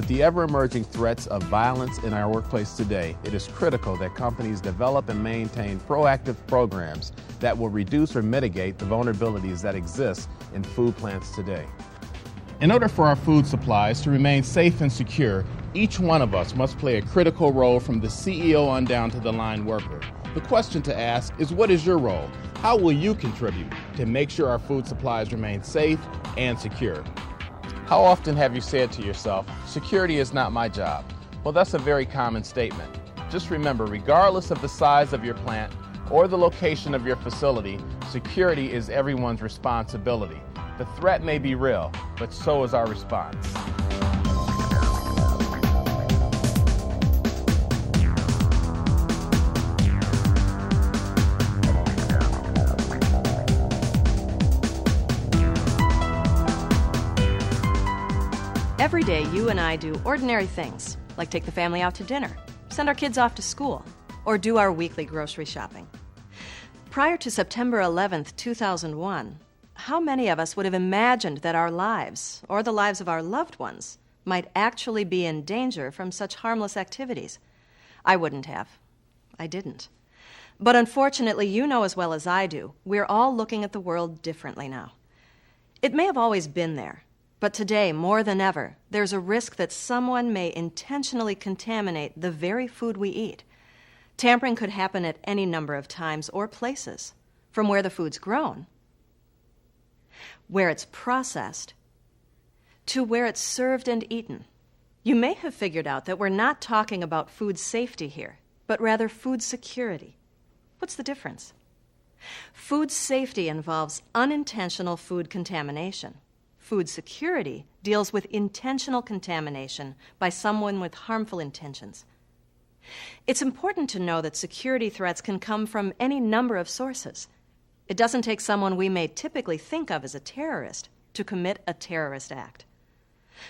With the ever-emerging threats of violence in our workplace today, it is critical that companies develop and maintain proactive programs that will reduce or mitigate the vulnerabilities that exist in food plants today. In order for our food supplies to remain safe and secure, each one of us must play a critical role from the CEO on down to the line worker. The question to ask is, what is your role? How will you contribute to make sure our food supplies remain safe and secure? How often have you said to yourself, security is not my job? Well, that's a very common statement. Just remember, regardless of the size of your plant or the location of your facility, security is everyone's responsibility. The threat may be real, but so is our response. Every day, you and I do ordinary things, like take the family out to dinner, send our kids off to school, or do our weekly grocery shopping. Prior to September 11th, 2001, how many of us would have imagined that our lives, or the lives of our loved ones, might actually be in danger from such harmless activities? I wouldn't have. I didn't. But unfortunately, you know as well as I do, we're all looking at the world differently now. It may have always been there, but today, more than ever, there's a risk that someone may intentionally contaminate the very food we eat. Tampering could happen at any number of times or places, from where the food's grown, where it's processed, to where it's served and eaten. You may have figured out that we're not talking about food safety here, but rather food security. What's the difference? Food safety involves unintentional food contamination. Food security deals with intentional contamination by someone with harmful intentions. It's important to know that security threats can come from any number of sources. It doesn't take someone we may typically think of as a terrorist to commit a terrorist act.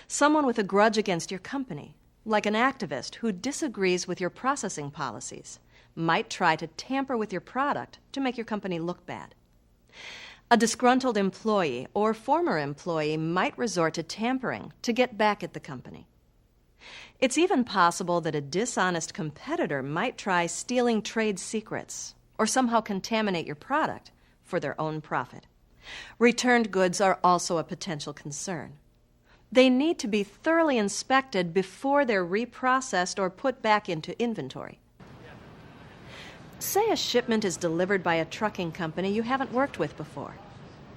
Someone with a grudge against your company, like an activist who disagrees with your processing policies, might try to tamper with your product to make your company look bad. A disgruntled employee or former employee might resort to tampering to get back at the company. It's even possible that a dishonest competitor might try stealing trade secrets or somehow contaminate your product for their own profit. Returned goods are also a potential concern. They need to be thoroughly inspected before they're reprocessed or put back into inventory. Say a shipment is delivered by a trucking company you haven't worked with before.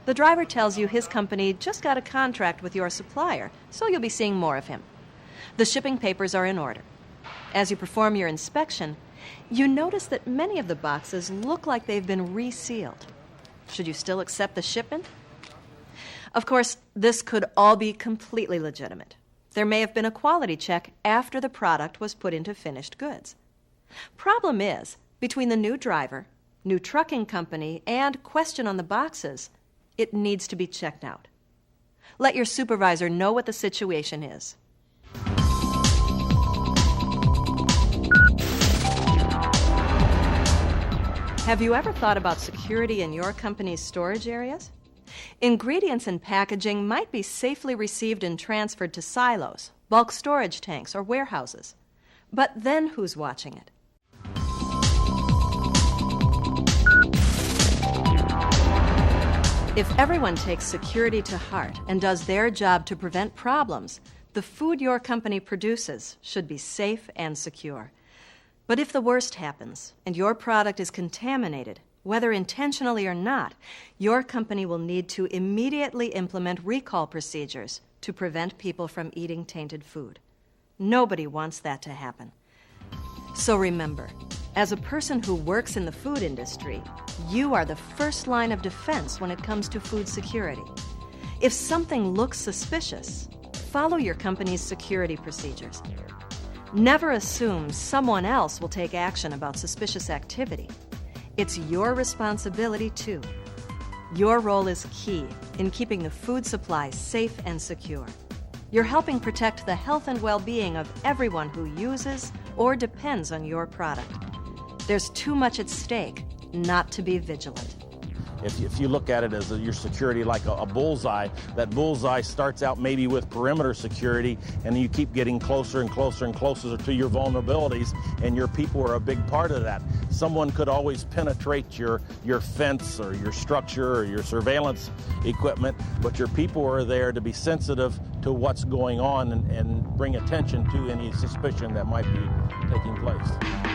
The driver tells you his company just got a contract with your supplier, so you'll be seeing more of him. The shipping papers are in order. As you perform your inspection, you notice that many of the boxes look like they've been resealed. Should you still accept the shipment? Of course, this could all be completely legitimate. There may have been a quality check after the product was put into finished goods. Problem is, between the new driver, new trucking company, and question on the boxes, it needs to be checked out. Let your supervisor know what the situation is. Have you ever thought about security in your company's storage areas? Ingredients and packaging might be safely received and transferred to silos, bulk storage tanks, or warehouses. But then who's watching it? If everyone takes security to heart and does their job to prevent problems, the food your company produces should be safe and secure. But if the worst happens and your product is contaminated, whether intentionally or not, your company will need to immediately implement recall procedures to prevent people from eating tainted food. Nobody wants that to happen. So remember, as a person who works in the food industry, you are the first line of defense when it comes to food security. If something looks suspicious, follow your company's security procedures. Never assume someone else will take action about suspicious activity. It's your responsibility too. Your role is key in keeping the food supply safe and secure. You're helping protect the health and well-being of everyone who uses or depends on your product. There's too much at stake not to be vigilant. If you look at it as your security like a bullseye, that bullseye starts out maybe with perimeter security, and you keep getting closer and closer and closer to your vulnerabilities, and your people are a big part of that. Someone could always penetrate your fence or your structure or your surveillance equipment, but your people are there to be sensitive to what's going on and bring attention to any suspicion that might be taking place.